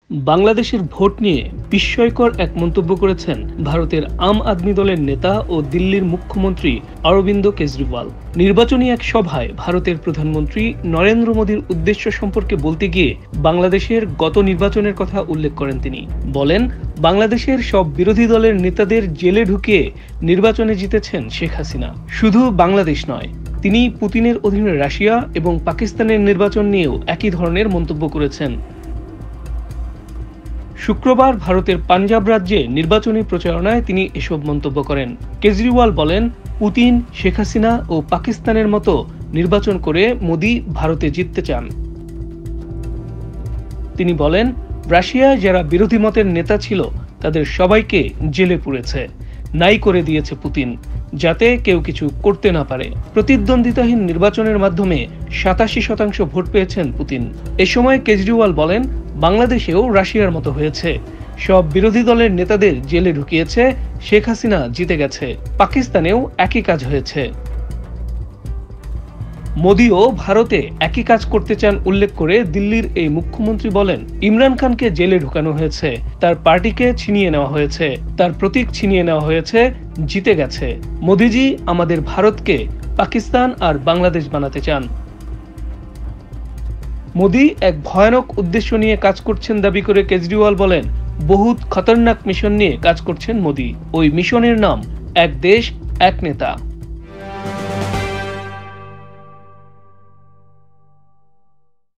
বাংলাদেশের ভোট নিয়ে বিস্ময়কর এক মন্তব্য করেছেন ভারতের আম আদমি দলের নেতা ও দিল্লির মুখ্যমন্ত্রী অরবিন্দ কেজরিওয়াল। নির্বাচনী এক সভায় ভারতের প্রধানমন্ত্রী নরেন্দ্র মোদীর উদ্দেশ্য সম্পর্কে বলতে গিয়ে বাংলাদেশের গত নির্বাচনের কথা উল্লেখ করেন তিনি। বলেন, বাংলাদেশের সব বিরোধী দলের নেতাদের জেলে ঢুকিয়ে নির্বাচনে জিতেছেন শেখ হাসিনা। শুধু বাংলাদেশ নয়, তিনি পুতিনের অধীনে রাশিয়া এবং পাকিস্তানের নির্বাচন নিয়েও একই ধরনের মন্তব্য করেছেন। শুক্রবার ভারতের পাঞ্জাব রাজ্যে নির্বাচনী প্রচারণায় তিনি এসব মন্তব্য করেন। কেজরিওয়াল বলেন, পুতিন, শেখ হাসিনা ও পাকিস্তানের মতো নির্বাচন করে মোদি ভারতে জিততে চান। তিনি বলেন, রাশিয়ায় যারা বিরোধী মতের নেতা ছিল তাদের সবাইকে জেলে পুরেছে, নাই করে দিয়েছে পুতিন, যাতে কেউ কিছু করতে না পারে। প্রতিদ্বন্দ্বিতাহীন নির্বাচনের মাধ্যমে ৮৭% ভোট পেয়েছেন পুতিন। এ সময় কেজরিওয়াল বলেন, বাংলাদেশেও রাশিয়ার মতো হয়েছে, সব বিরোধী দলের নেতাদের জেলে ঢুকিয়েছে, শেখ হাসিনা জিতে গেছে। পাকিস্তানেও একই কাজ হয়েছে। মোদিও ভারতে একই কাজ করতে চান উল্লেখ করে দিল্লির এই মুখ্যমন্ত্রী বলেন, ইমরান খানকে জেলে ঢুকানো হয়েছে, তার পার্টিকে ছিনিয়ে নেওয়া হয়েছে, তার প্রতীক ছিনিয়ে নেওয়া হয়েছে, জিতে গেছে। মোদিজি আমাদের ভারতকে পাকিস্তান আর বাংলাদেশ বানাতে চান। মোদি এক ভয়ানক উদ্দেশ্য নিয়ে কাজ করছেন দাবি করে কেজরিওয়াল বলেন, বহুত খতরনাক মিশন নিয়ে কাজ করছেন মোদি। ওই মিশনের নাম এক দেশ এক নেতা।